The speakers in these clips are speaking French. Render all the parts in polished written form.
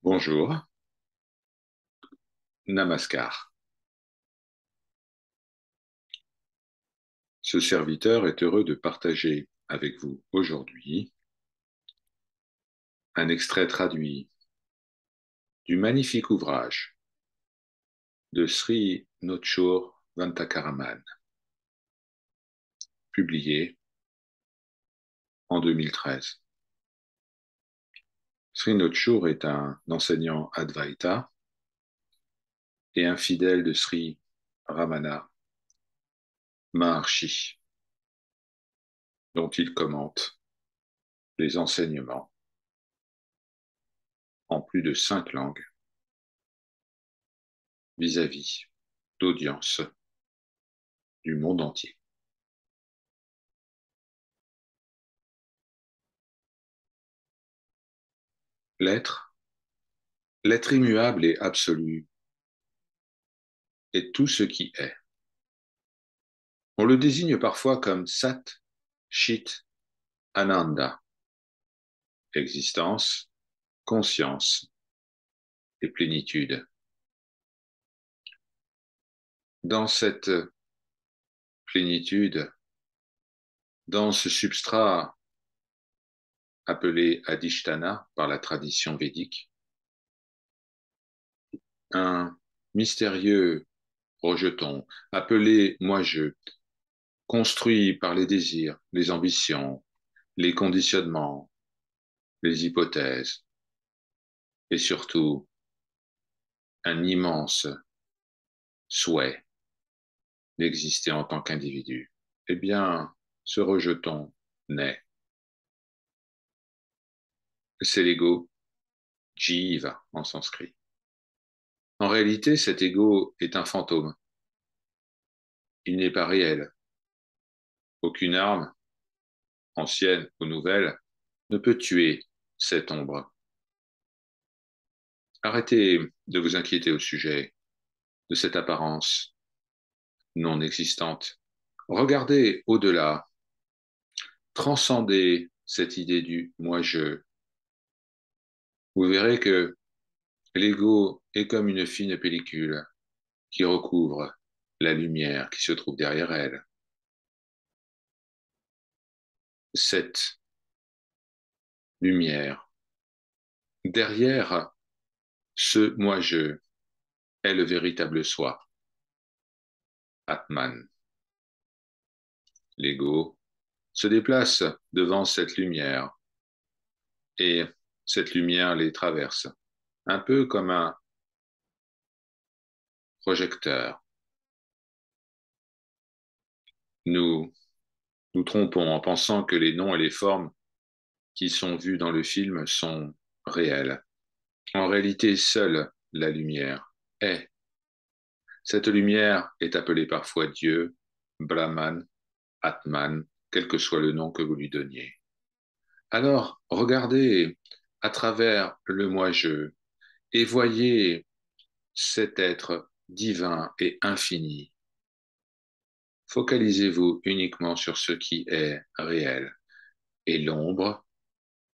Bonjour, Namaskar. Ce serviteur est heureux de partager avec vous aujourd'hui un extrait traduit du magnifique ouvrage de Sri Nochur Ventakaraman, publié en 2013. Sri Nochur est un enseignant Advaita et un fidèle de Sri Ramana Maharshi, dont il commente les enseignements en plus de 5 langues vis-à-vis d'audiences du monde entier. L'être, l'être immuable et absolu est tout ce qui est. On le désigne parfois comme Sat, Chit, Ananda, existence, conscience et plénitude. Dans cette plénitude, dans ce substrat appelé Adhisthana par la tradition védique, un mystérieux rejeton appelé moi-je, construit par les désirs, les ambitions, les conditionnements, les hypothèses, et surtout un immense souhait d'exister en tant qu'individu. Eh bien, ce rejeton naît. C'est l'ego, jiva en sanskrit. En réalité, cet ego est un fantôme. Il n'est pas réel. Aucune arme, ancienne ou nouvelle, ne peut tuer cette ombre. Arrêtez de vous inquiéter au sujet de cette apparence non existante. Regardez au-delà, transcendez cette idée du moi-je. Vous verrez que l'ego est comme une fine pellicule qui recouvre la lumière qui se trouve derrière elle. Cette lumière, derrière ce moi-je, est le véritable soi, Atman. L'ego se déplace devant cette lumière et cette lumière les traverse, un peu comme un projecteur. Nous nous trompons en pensant que les noms et les formes qui sont vus dans le film sont réels. En réalité, seule la lumière est. Cette lumière est appelée parfois Dieu, Brahman, Atman, quel que soit le nom que vous lui donniez. Alors, regardez à travers le moi-je et voyez cet être divin et infini. Focalisez-vous uniquement sur ce qui est réel et l'ombre,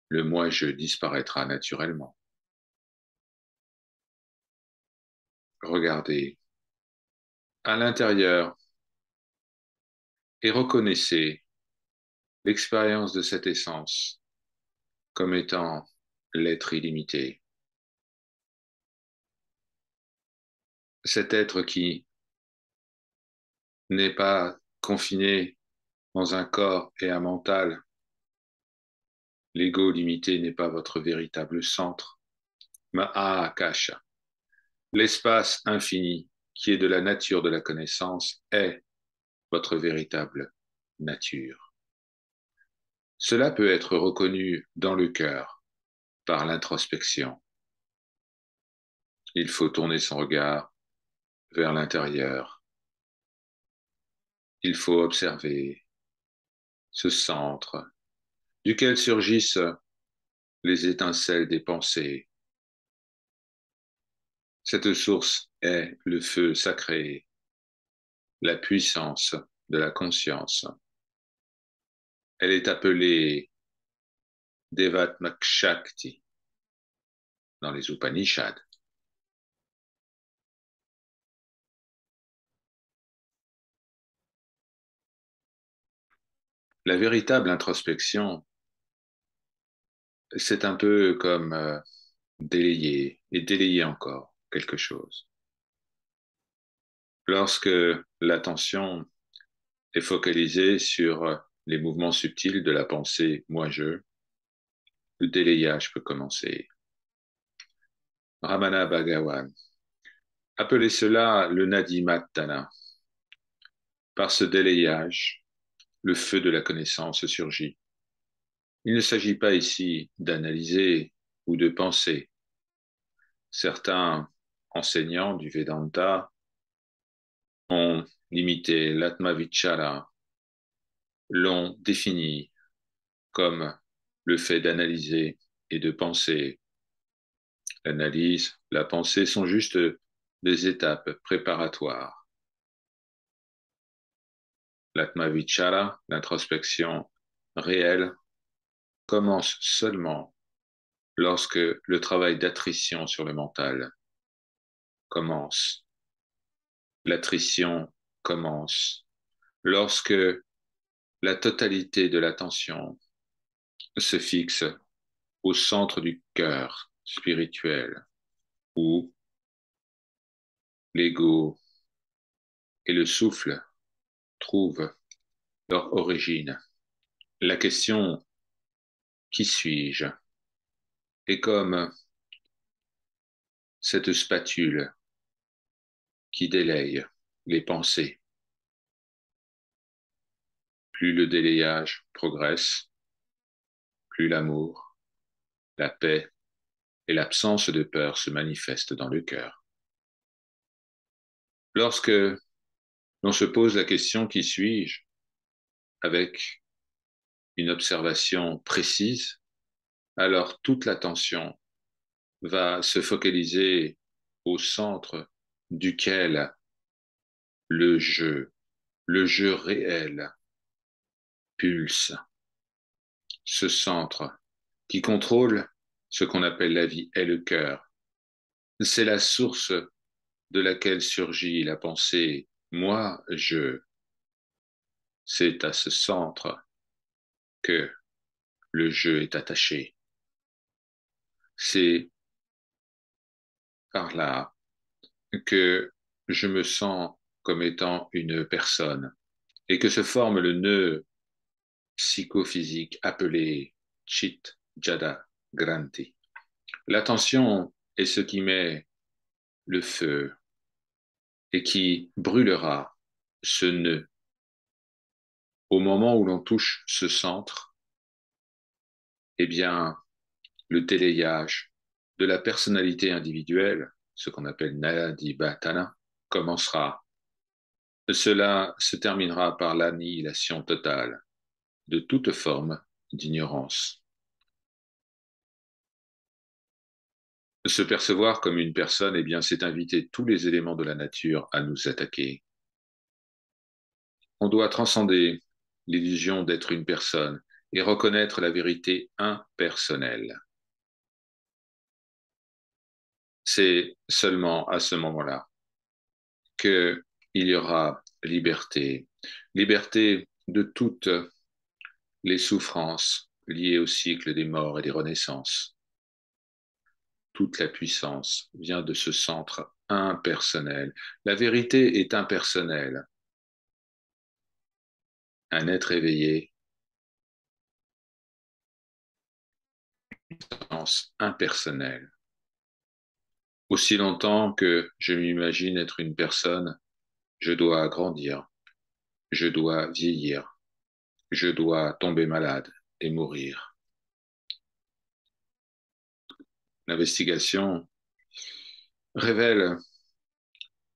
le moi-je disparaîtra naturellement. Regardez à l'intérieur et reconnaissez l'expérience de cette essence comme étant l'être illimité. Cet être qui n'est pas confiné dans un corps et un mental. L'ego limité n'est pas votre véritable centre. Mahākāsha, l'espace infini qui est de la nature de la connaissance, est votre véritable nature. Cela peut être reconnu dans le cœur par l'introspection. Il faut tourner son regard vers l'intérieur. Il faut observer ce centre duquel surgissent les étincelles des pensées. Cette source est le feu sacré, la puissance de la conscience. Elle est appelée Devatmak Shakti, dans les Upanishads. La véritable introspection, c'est un peu comme délayer et délayer encore quelque chose. Lorsque l'attention est focalisée sur les mouvements subtils de la pensée moi-je, le délayage peut commencer. Ramana Bhagavan appelait cela le Nadimatana. Par ce délayage, le feu de la connaissance surgit. Il ne s'agit pas ici d'analyser ou de penser. Certains enseignants du Vedanta ont limité l'Atmavichara, l'ont défini comme le fait d'analyser et de penser. L'analyse, la pensée sont juste des étapes préparatoires. L'Atmavichara, l'introspection réelle, commence seulement lorsque le travail d'attrition sur le mental commence. L'attrition commence lorsque la totalité de l'attention se fixe au centre du cœur spirituel où l'ego et le souffle trouvent leur origine. La question qui suis-je est comme cette spatule qui délaye les pensées. Plus le délayage progresse, plus l'amour, la paix et l'absence de peur se manifestent dans le cœur. Lorsque l'on se pose la question qui suis-je avec une observation précise, alors toute l'attention va se focaliser au centre duquel le jeu réel pulse, ce centre qui contrôle ce qu'on appelle la vie est le cœur. C'est la source de laquelle surgit la pensée moi, je. C'est à ce centre que le jeu est attaché. C'est par là que je me sens comme étant une personne et que se forme le nœud psychophysique appelé Chit Jada Granti. L'attention est ce qui met le feu et qui brûlera ce nœud. Au moment où l'on touche ce centre, eh bien, le délayage de la personnalité individuelle, ce qu'on appelle Nadi-Bhatana, commencera. Cela se terminera par l'annihilation totale de toute forme d'ignorance. Se percevoir comme une personne, eh bien, c'est inviter tous les éléments de la nature à nous attaquer. On doit transcender l'illusion d'être une personne et reconnaître la vérité impersonnelle. C'est seulement à ce moment-là qu'il y aura liberté, liberté de toutes les souffrances liées au cycle des morts et des renaissances. Toute la puissance vient de ce centre impersonnel. La vérité est impersonnelle. Un être éveillé, sens impersonnel. Aussi longtemps que je m'imagine être une personne, je dois grandir, je dois vieillir, je dois tomber malade et mourir. L'investigation révèle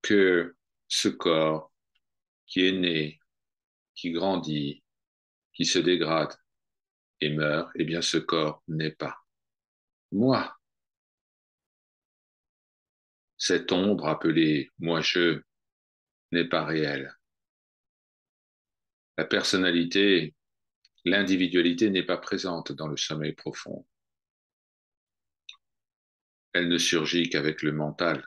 que ce corps qui est né, qui grandit, qui se dégrade et meurt, eh bien ce corps n'est pas moi. Cette ombre appelée moi-je n'est pas réelle. La personnalité, l'individualité n'est pas présente dans le sommeil profond. Elle ne surgit qu'avec le mental.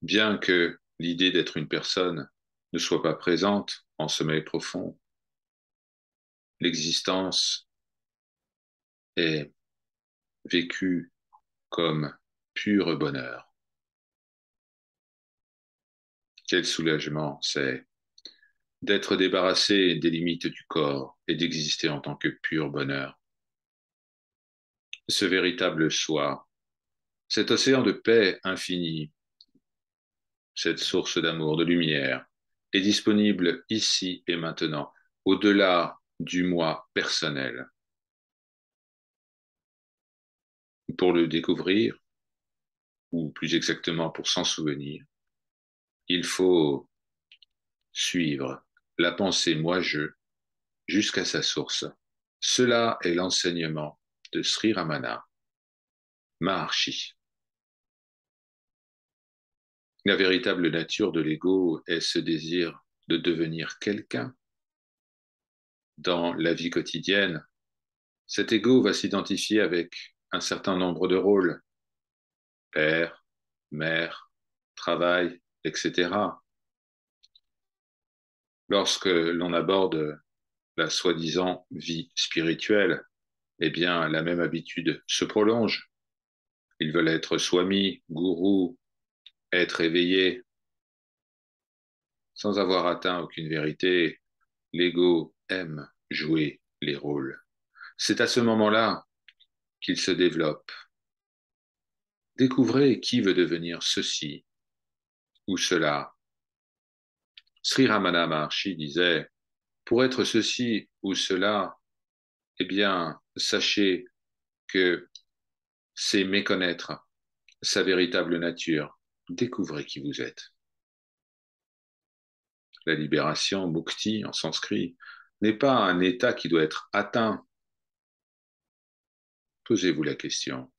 Bien que l'idée d'être une personne ne soit pas présente en sommeil profond, l'existence est vécue comme pur bonheur. Quel soulagement c'est d'être débarrassé des limites du corps et d'exister en tant que pur bonheur. Ce véritable soi, cet océan de paix infinie, cette source d'amour, de lumière, est disponible ici et maintenant, au-delà du moi personnel. Pour le découvrir, ou plus exactement pour s'en souvenir, il faut suivre la pensée moi-je jusqu'à sa source. Cela est l'enseignement de Sri Ramana Maharshi. La véritable nature de l'ego est ce désir de devenir quelqu'un. Dans la vie quotidienne, cet ego va s'identifier avec un certain nombre de rôles, père, mère, travail, etc. Lorsque l'on aborde la soi-disant vie spirituelle, eh bien, la même habitude se prolonge. Ils veulent être swami, gourou, être éveillés, sans avoir atteint aucune vérité. L'ego aime jouer les rôles. C'est à ce moment-là qu'il se développe. Découvrez qui veut devenir ceci ou cela. Sri Ramana Maharshi disait, pour être ceci ou cela, eh bien, sachez que c'est méconnaître sa véritable nature. Découvrez qui vous êtes. La libération, mukti en sanskrit, n'est pas un état qui doit être atteint. Posez-vous la question.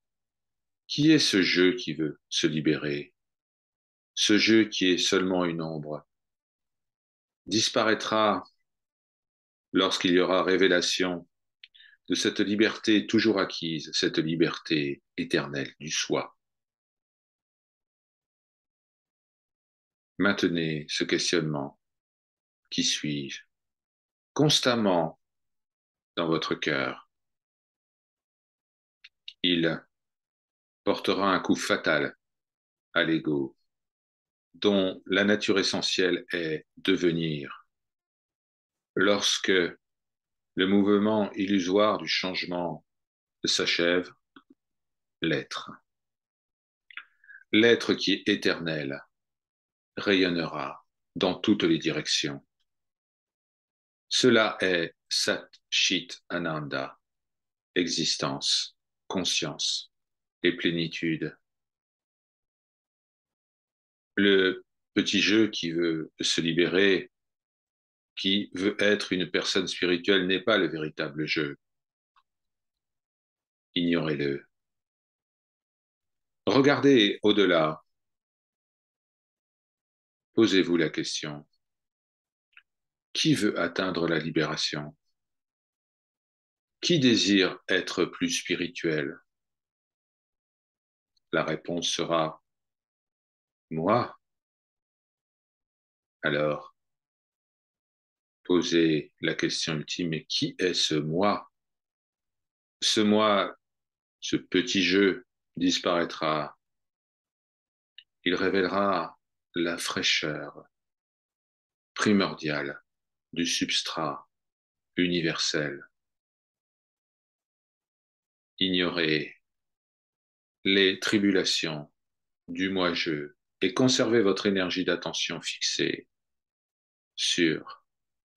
Qui est ce je qui veut se libérer? Ce je qui est seulement une ombre disparaîtra lorsqu'il y aura révélation de cette liberté toujours acquise, cette liberté éternelle du soi. Maintenez ce questionnement. Qui suis-je? Constamment dans votre cœur. Il portera un coup fatal à l'ego, dont la nature essentielle est devenir. Lorsque le mouvement illusoire du changement s'achève, l'être. L'être qui est éternel rayonnera dans toutes les directions. Cela est Sat Chit Ananda, existence, conscience et plénitude. Le petit jeu qui veut se libérer, qui veut être une personne spirituelle, n'est pas le véritable jeu. Ignorez-le. Regardez au-delà. Posez-vous la question. Qui veut atteindre la libération? Qui désire être plus spirituel? La réponse sera moi. Alors, posez la question ultime, mais qui est ce moi? Ce moi, ce petit jeu disparaîtra. Il révélera la fraîcheur primordiale du substrat universel. Ignorez les tribulations du moi-je et conservez votre énergie d'attention fixée sur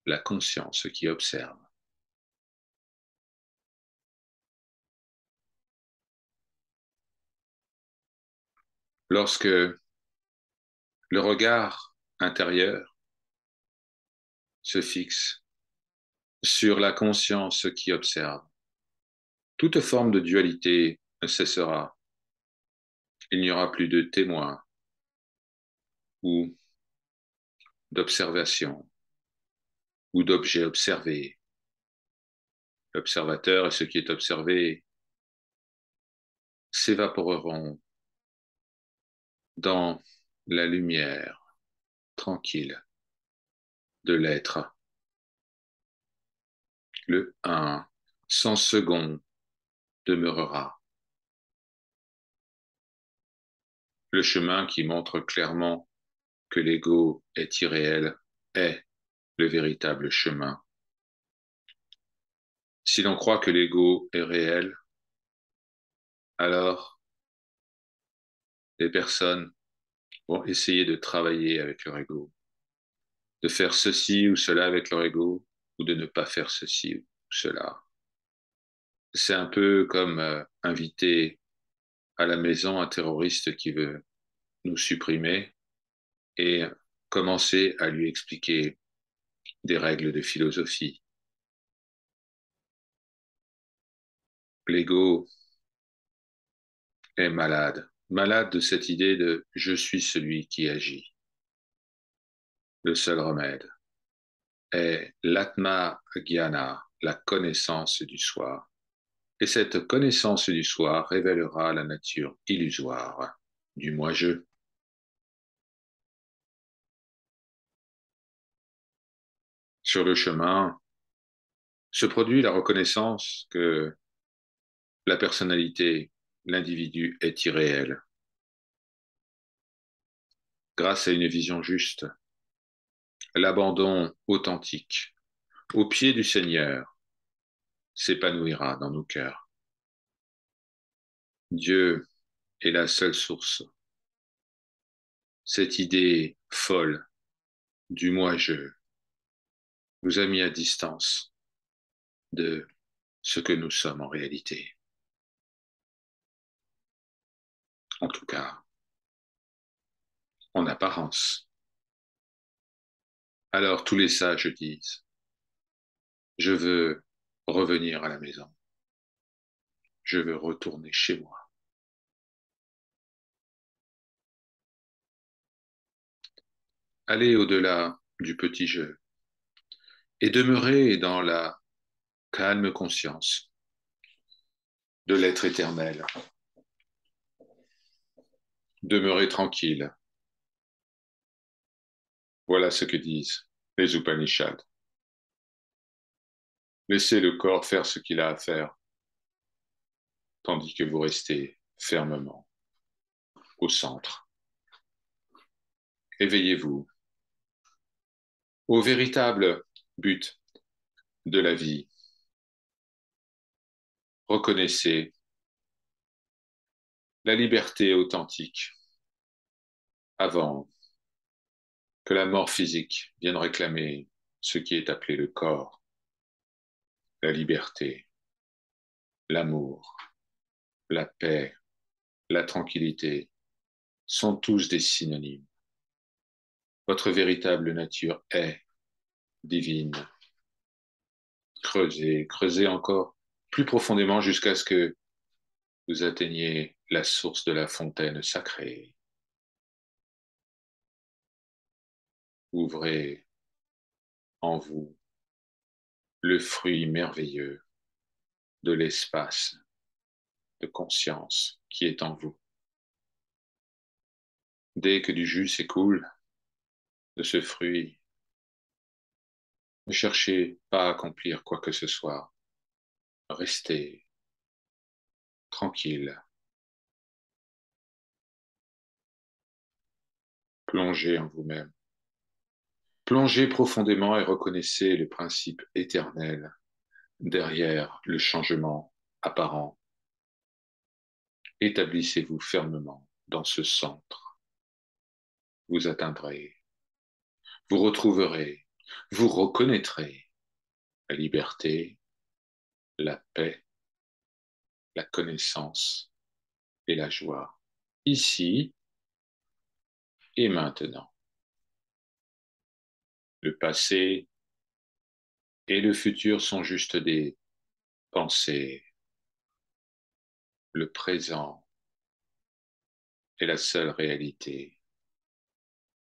la conscience qui observe. Lorsque le regard intérieur se fixe sur la conscience qui observe, toute forme de dualité cessera. Il n'y aura plus de témoin ou d'observation ou d'objet observé. L'observateur est ce qui est observé. s'évaporeront dans la lumière tranquille de l'être. Le un, sans second, demeurera. Le chemin qui montre clairement que l'ego est irréel est le véritable chemin. Si l'on croit que l'ego est réel, alors les personnes vont essayer de travailler avec leur ego, de faire ceci ou cela avec leur ego, ou de ne pas faire ceci ou cela. C'est un peu comme inviter à la maison un terroriste qui veut nous supprimer et commencer à lui expliquer des règles de philosophie. L'ego est malade, malade de cette idée de je suis celui qui agit. Le seul remède est l'atma jnana, la connaissance du soi. Et cette connaissance du soi révélera la nature illusoire du moi-je. Sur le chemin se produit la reconnaissance que la personnalité, l'individu est irréel. Grâce à une vision juste, l'abandon authentique au pied du Seigneur s'épanouira dans nos cœurs. Dieu est la seule source. Cette idée folle du moi-je nous a mis à distance de ce que nous sommes en réalité. En tout cas, en apparence. Alors tous les sages disent, je veux revenir à la maison, je veux retourner chez moi. Aller au-delà du petit jeu et demeurer dans la calme conscience de l'être éternel. Demeurer tranquille. Voilà ce que disent les Upanishads. Laissez le corps faire ce qu'il a à faire, tandis que vous restez fermement au centre. Éveillez-vous au véritable but de la vie. Reconnaissez la liberté authentique avant que la mort physique vienne réclamer ce qui est appelé le corps, la liberté, l'amour, la paix, la tranquillité sont tous des synonymes. Votre véritable nature est divine. Creusez, creusez encore plus profondément jusqu'à ce que vous atteigniez la source de la fontaine sacrée. Ouvrez en vous le fruit merveilleux de l'espace de conscience qui est en vous. Dès que du jus s'écoule de ce fruit, ne cherchez pas à accomplir quoi que ce soit. Restez tranquille, plongez en vous-même. Plongez profondément et reconnaissez le principe éternel derrière le changement apparent. Établissez-vous fermement dans ce centre. Vous atteindrez, vous retrouverez, vous reconnaîtrez la liberté, la paix, la connaissance et la joie, ici et maintenant. Le passé et le futur sont juste des pensées. Le présent est la seule réalité.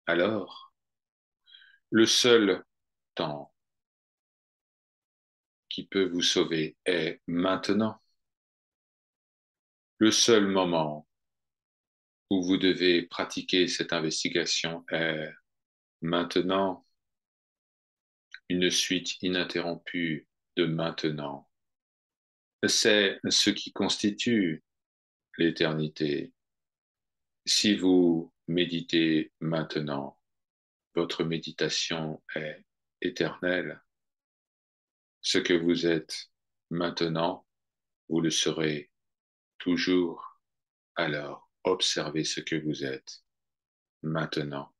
Alors, le seul temps qui peut vous sauver est maintenant. Le seul moment où vous devez pratiquer cette investigation est maintenant, une suite ininterrompue de maintenant. C'est ce qui constitue l'éternité. Si vous méditez maintenant, votre méditation est éternelle. Ce que vous êtes maintenant, vous le serez toujours. Alors, observez ce que vous êtes maintenant.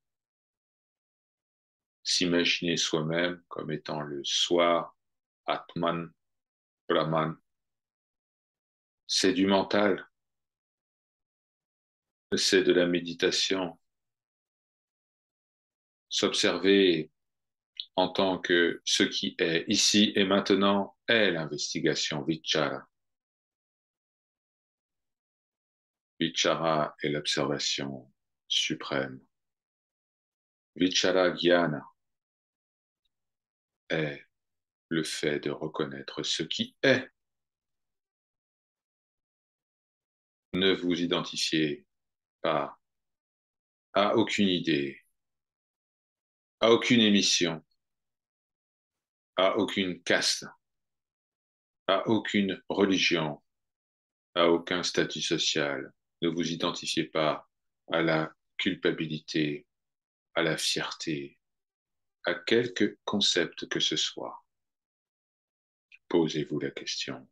S'imaginer soi-même comme étant le soi, Atman, Brahman, c'est du mental, c'est de la méditation. S'observer en tant que ce qui est ici et maintenant est l'investigation vichara. Vichara est l'observation suprême. Vichara Jnana est le fait de reconnaître ce qui est. Ne vous identifiez pas à aucune idée, à aucune émission, à aucune caste, à aucune religion, à aucun statut social. Ne vous identifiez pas à la culpabilité, à la fierté, à quelque concept que ce soit. Posez-vous la question,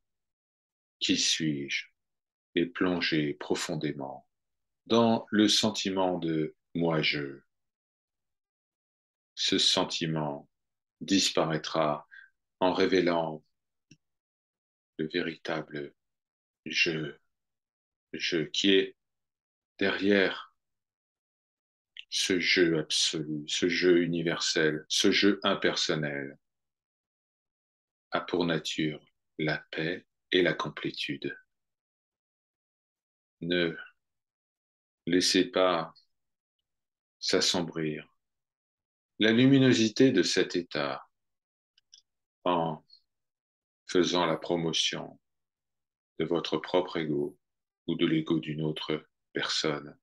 qui suis-je? Et plongez profondément dans le sentiment de moi-je. Ce sentiment disparaîtra en révélant le véritable je, je qui est derrière ce jeu absolu, ce jeu universel, ce jeu impersonnel, a pour nature la paix et la complétude. Ne laissez pas s'assombrir la luminosité de cet état en faisant la promotion de votre propre ego ou de l'ego d'une autre personne.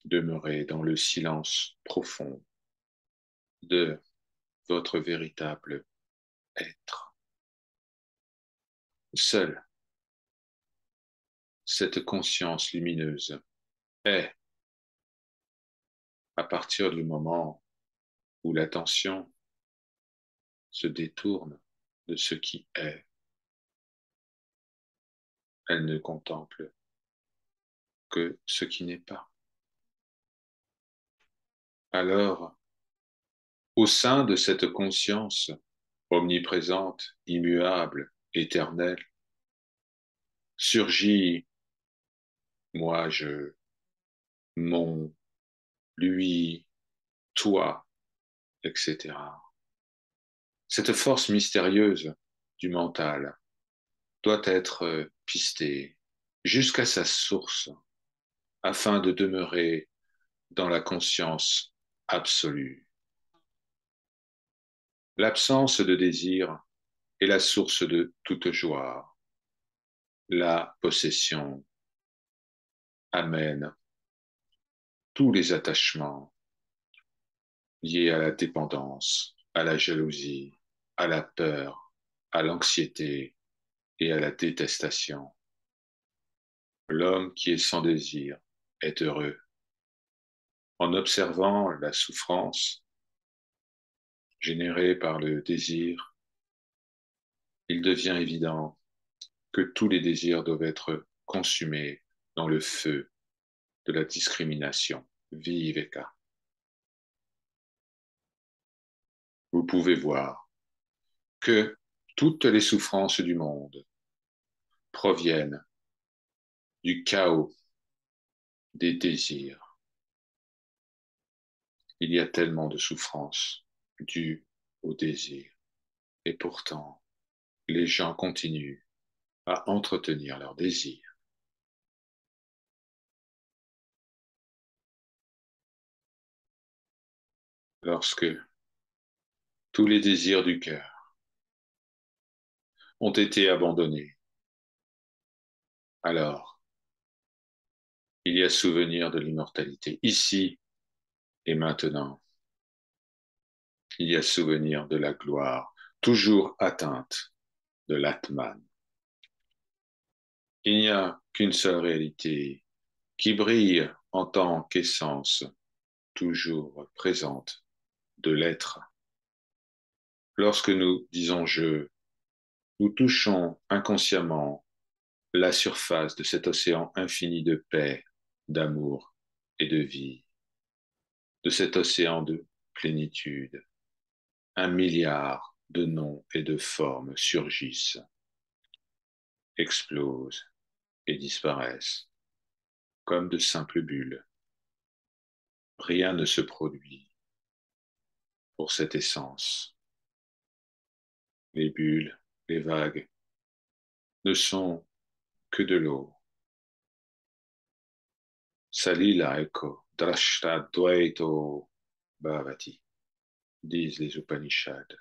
Demeurez dans le silence profond de votre véritable être. Seule cette conscience lumineuse est, à partir du moment où l'attention se détourne de ce qui est, elle ne contemple que ce qui n'est pas. Alors, au sein de cette conscience omniprésente, immuable, éternelle, surgit moi, je, mon, lui, toi, etc. Cette force mystérieuse du mental doit être pistée jusqu'à sa source afin de demeurer dans la conscience absolue. L'absence de désir est la source de toute joie. La possession amène tous les attachements liés à la dépendance, à la jalousie, à la peur, à l'anxiété et à la détestation. L'homme qui est sans désir est heureux. En observant la souffrance générée par le désir, il devient évident que tous les désirs doivent être consumés dans le feu de la discrimination. Viveka. Vous pouvez voir que toutes les souffrances du monde proviennent du chaos des désirs. Il y a tellement de souffrances dues au désir. Et pourtant, les gens continuent à entretenir leurs désirs. Lorsque tous les désirs du cœur ont été abandonnés, Alors, il y a souvenir de l'immortalité, ici et maintenant. Il y a souvenir de la gloire, toujours atteinte, de l'Atman. Il n'y a qu'une seule réalité qui brille en tant qu'essence, toujours présente, de l'être. Lorsque nous disons je, nous touchons inconsciemment la surface de cet océan infini de paix, d'amour et de vie, de cet océan de plénitude. Un milliard de noms et de formes surgissent, explosent et disparaissent, comme de simples bulles. Rien ne se produit pour cette essence. Les bulles, les vagues, ne sont que de l'eau. Salila eko, drashta dvaito bhavati, disent les Upanishads.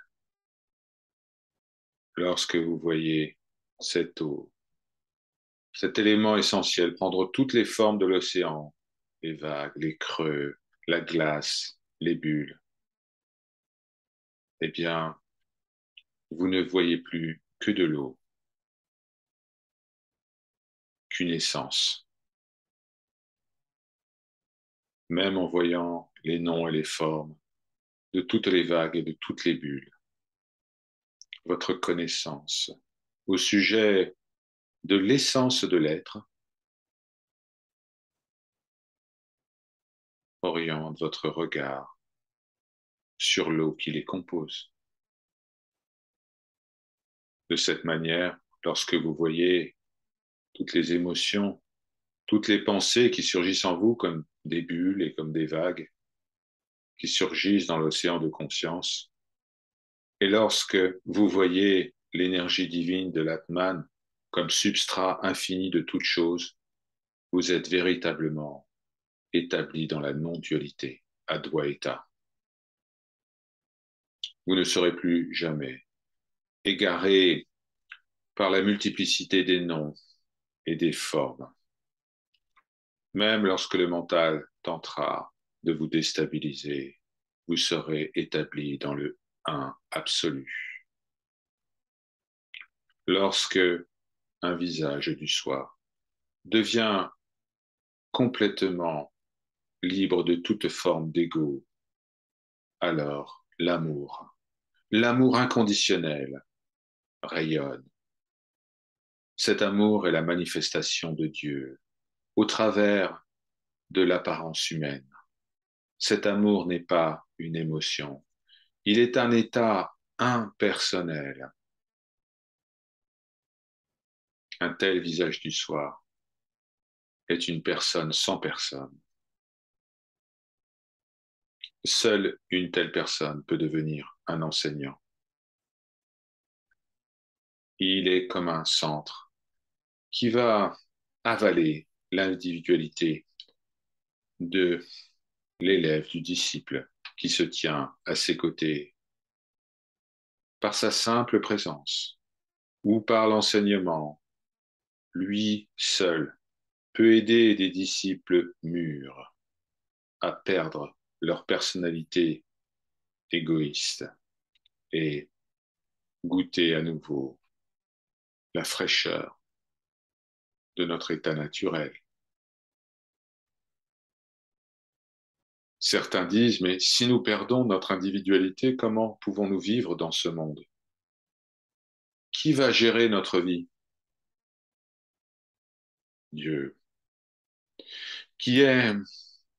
Lorsque vous voyez cette eau, cet élément essentiel prendre toutes les formes de l'océan, les vagues, les creux, la glace, les bulles, eh bien, vous ne voyez plus que de l'eau, qu'une essence. Même en voyant les noms et les formes de toutes les vagues et de toutes les bulles, votre connaissance au sujet de l'essence de l'être oriente votre regard sur l'eau qui les compose. De cette manière, lorsque vous voyez toutes les émotions, toutes les pensées qui surgissent en vous comme des bulles et comme des vagues, qui surgissent dans l'océan de conscience, et lorsque vous voyez l'énergie divine de l'Atman comme substrat infini de toute chose, vous êtes véritablement établi dans la non-dualité, Advaita. Vous ne serez plus jamais égaré par la multiplicité des noms et des formes. Même lorsque le mental tentera de vous déstabiliser, vous serez établi dans le un absolu. Lorsque un visage du soi devient complètement libre de toute forme d'ego, alors l'amour inconditionnel rayonne. Cet amour est la manifestation de Dieu au travers de l'apparence humaine. Cet amour n'est pas une émotion, il est un état impersonnel. Un tel visage du soi est une personne sans personne. Seule une telle personne peut devenir un enseignant. Il est comme un centre qui va avaler l'individualité de l'élève, du disciple qui se tient à ses côtés par sa simple présence ou par l'enseignement. Lui seul peut aider des disciples mûrs à perdre leur personnalité égoïste et goûter à nouveau la fraîcheur de notre état naturel. Certains disent, mais si nous perdons notre individualité, comment pouvons-nous vivre dans ce monde? Qui va gérer notre vie? Dieu, qui est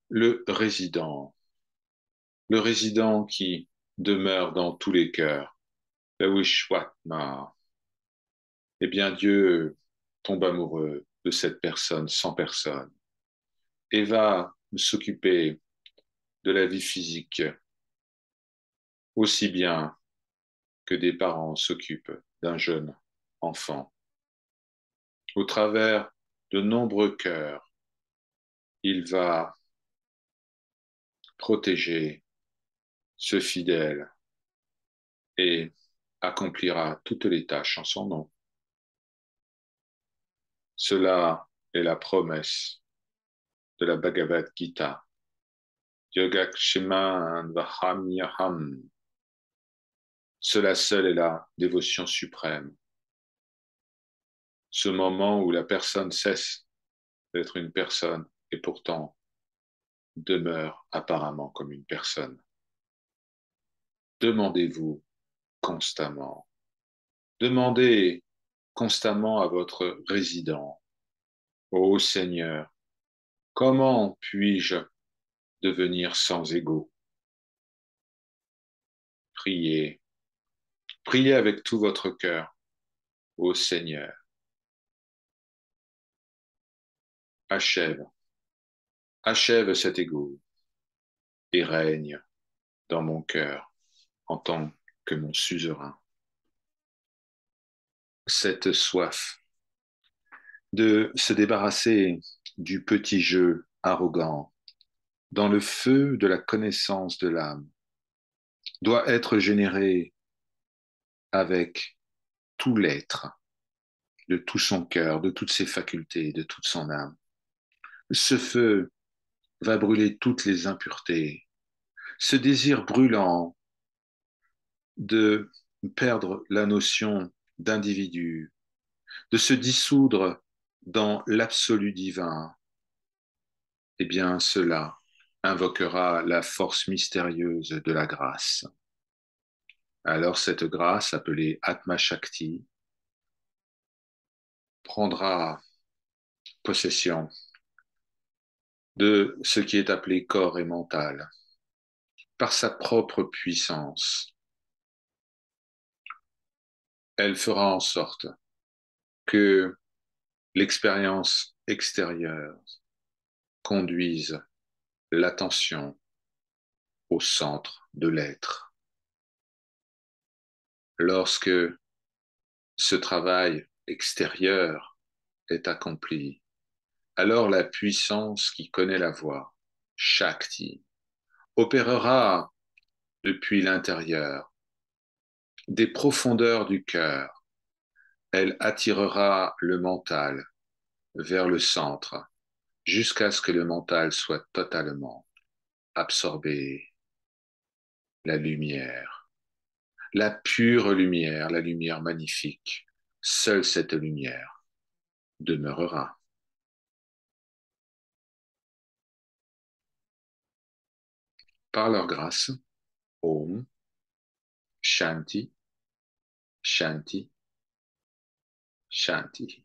le résident qui demeure dans tous les cœurs, le Wishwatma. Eh bien, Dieu tombe amoureux de cette personne sans personne et va s'occuper de la vie physique aussi bien que des parents s'occupent d'un jeune enfant. Au travers de nombreux cœurs, il va protéger ce fidèle et accomplira toutes les tâches en son nom. Cela est la promesse de la Bhagavad Gita. Yogaksheman Vahamyaham. Cela seul est la dévotion suprême. Ce moment où la personne cesse d'être une personne et pourtant demeure apparemment comme une personne. Demandez-vous constamment. Demandez constamment à votre résident, ô Seigneur, comment puis-je devenir sans ego? Priez, priez avec tout votre cœur, ô Seigneur. Achève, achève cet ego et règne dans mon cœur en tant que mon suzerain. Cette soif de se débarrasser du petit jeu arrogant dans le feu de la connaissance de l'âme doit être générée avec tout l'être, de tout son cœur, de toutes ses facultés, de toute son âme. Ce feu va brûler toutes les impuretés. Ce désir brûlant de perdre la notion d'individu, de se dissoudre dans l'absolu divin, eh bien cela invoquera la force mystérieuse de la grâce. Alors cette grâce, appelée Atma Shakti, prendra possession de ce qui est appelé corps et mental par sa propre puissance. Elle fera en sorte que l'expérience extérieure conduise l'attention au centre de l'être. Lorsque ce travail extérieur est accompli, alors la puissance qui connaît la voie, Shakti, opérera depuis l'intérieur, des profondeurs du cœur. Elle attirera le mental vers le centre jusqu'à ce que le mental soit totalement absorbé. La lumière, la pure lumière, la lumière magnifique, seule cette lumière demeurera. Par leur grâce, Om, Shanti, Shanti, Shanti.